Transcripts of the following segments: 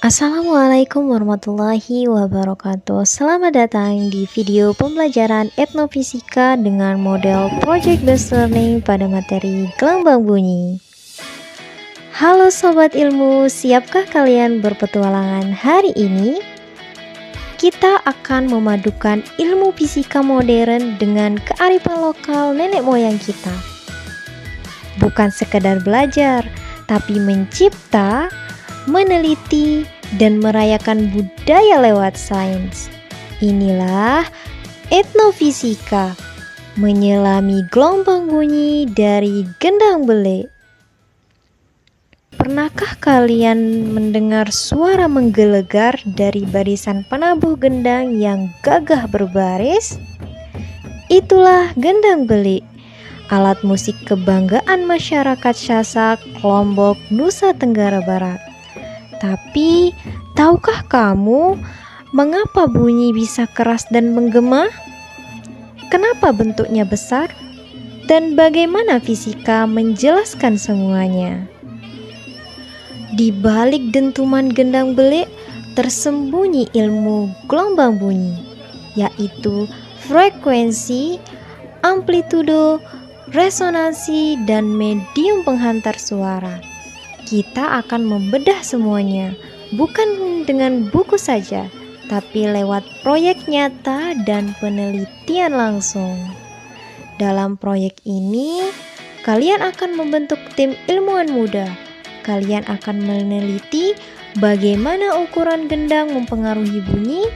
Assalamualaikum warahmatullahi wabarakatuh. Selamat datang di video pembelajaran etnofisika dengan model project based learning pada materi gelombang bunyi. Halo sobat ilmu, siapkah kalian berpetualangan hari ini? Kita akan memadukan ilmu fisika modern dengan kearifan lokal nenek moyang kita. Bukan sekedar belajar, tapi mencipta, meneliti, dan merayakan budaya lewat sains. Inilah etnofisika, menyelami gelombang bunyi dari gendang bele. Pernahkah kalian mendengar suara menggelegar dari barisan penabuh gendang yang gagah berbaris? Itulah gendang bele, alat musik kebanggaan masyarakat Sasak, Lombok, Nusa Tenggara Barat. Tapi, tahukah kamu mengapa bunyi bisa keras dan menggema? Kenapa bentuknya besar? Dan bagaimana fisika menjelaskan semuanya? Di balik dentuman gendang bele tersembunyi ilmu gelombang bunyi, yaitu frekuensi, amplitudo, resonansi, dan medium penghantar suara. Kita akan membedah semuanya, bukan dengan buku saja, tapi lewat proyek nyata dan penelitian langsung. Dalam proyek ini, kalian akan membentuk tim ilmuwan muda. Kalian akan meneliti bagaimana ukuran gendang mempengaruhi bunyi,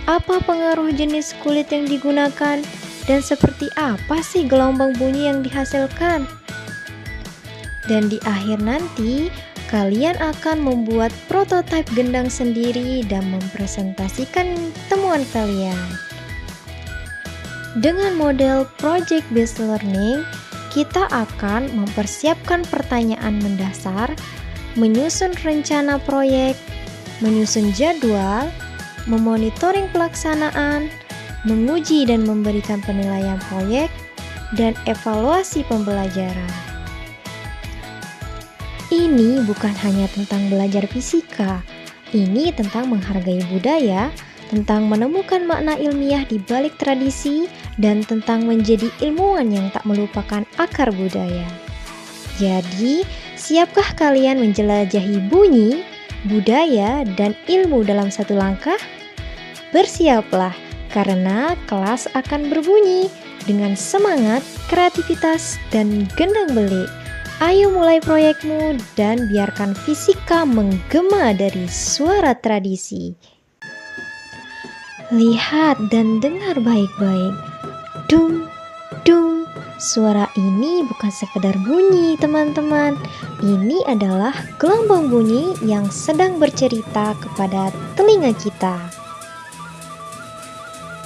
apa pengaruh jenis kulit yang digunakan, dan seperti apa sih gelombang bunyi yang dihasilkan. Dan di akhir nanti, kalian akan membuat prototipe gendang sendiri dan mempresentasikan temuan kalian. Dengan model project based learning, kita akan mempersiapkan pertanyaan mendasar, menyusun rencana proyek, menyusun jadwal, memonitoring pelaksanaan, menguji dan memberikan penilaian proyek, dan evaluasi pembelajaran. Ini bukan hanya tentang belajar fisika, ini tentang menghargai budaya, tentang menemukan makna ilmiah di balik tradisi, dan tentang menjadi ilmuwan yang tak melupakan akar budaya. Jadi, siapkah kalian menjelajahi bunyi, budaya, dan ilmu dalam satu langkah? Bersiaplah, karena kelas akan berbunyi dengan semangat, kreativitas, dan gendang bele. Ayo mulai proyekmu dan biarkan fisika menggema dari suara tradisi. Lihat dan dengar baik-baik. Dung, dung. Suara ini bukan sekedar bunyi, teman-teman. Ini adalah gelombang bunyi yang sedang bercerita kepada telinga kita.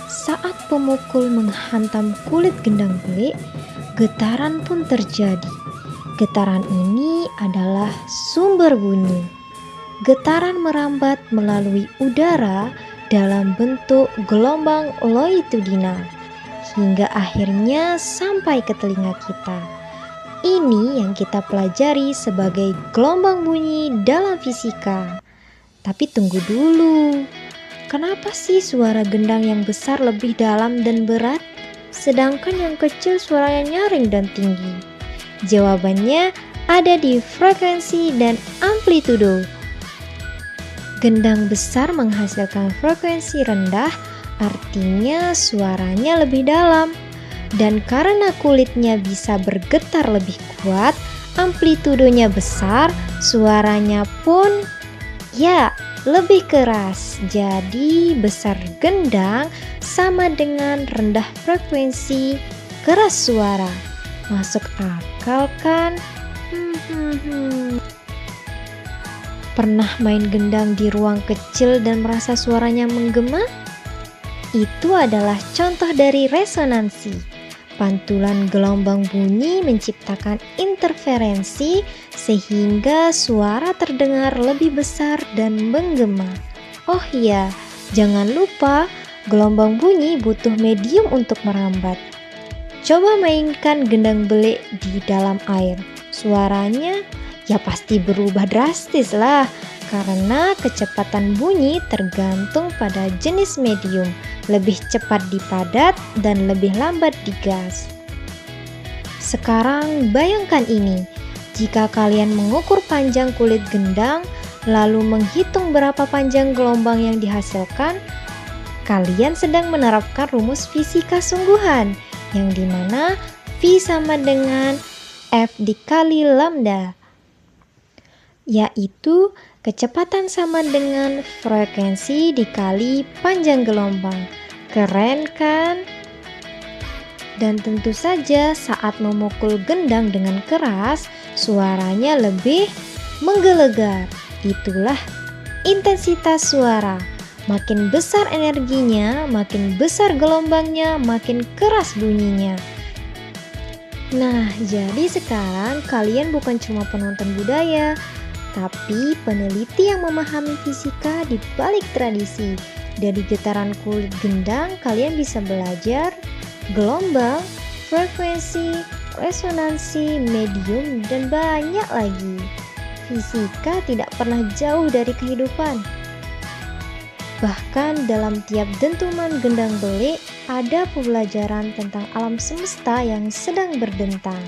Saat pemukul menghantam kulit gendang bele, getaran pun terjadi. Getaran ini adalah sumber bunyi. Getaran merambat melalui udara dalam bentuk gelombang longitudinal hingga akhirnya sampai ke telinga kita. Ini yang kita pelajari sebagai gelombang bunyi dalam fisika. Tapi tunggu dulu. Kenapa sih suara gendang yang besar lebih dalam dan berat, sedangkan yang kecil suaranya nyaring dan tinggi? Jawabannya ada di frekuensi dan amplitudo. Gendang besar menghasilkan frekuensi rendah, artinya suaranya lebih dalam. Dan karena kulitnya bisa bergetar lebih kuat, amplitudonya besar, suaranya pun lebih keras. Jadi besar gendang sama dengan rendah frekuensi, keras suara. Masuk akal kan? Pernah main gendang di ruang kecil dan merasa suaranya menggema? Itu adalah contoh dari resonansi. Pantulan gelombang bunyi menciptakan interferensi sehingga suara terdengar lebih besar dan menggema. Oh iya, jangan lupa gelombang bunyi butuh medium untuk merambat. Coba mainkan gendang bele di dalam air. Suaranya ya pasti berubah drastis lah. karena kecepatan bunyi tergantung pada jenis medium, lebih cepat di padat dan lebih lambat di gas. Sekarang bayangkan ini, jika kalian mengukur panjang kulit gendang, lalu menghitung berapa panjang gelombang yang dihasilkan, kalian sedang menerapkan rumus fisika sungguhan, yang dimana V sama dengan F dikali lambda, yaitu kecepatan sama dengan frekuensi dikali panjang gelombang. Keren kan? Dan tentu saja saat memukul gendang dengan keras, suaranya lebih menggelegar. Itulah intensitas suara. Makin besar energinya, makin besar gelombangnya, makin keras bunyinya. Nah, jadi sekarang kalian bukan cuma penonton budaya, tapi peneliti yang memahami fisika di balik tradisi. Dari getaran kulit gendang, kalian bisa belajar gelombang, frekuensi, resonansi, medium, dan banyak lagi. Fisika tidak pernah jauh dari kehidupan. Bahkan dalam tiap dentuman gendang belik, ada pembelajaran tentang alam semesta yang sedang berdentang.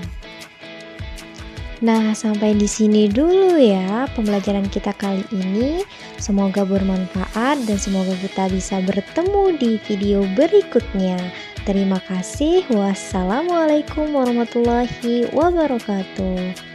Nah, sampai di sini dulu ya pembelajaran kita kali ini. Semoga bermanfaat dan semoga kita bisa bertemu di video berikutnya. Terima kasih. Wassalamualaikum warahmatullahi wabarakatuh.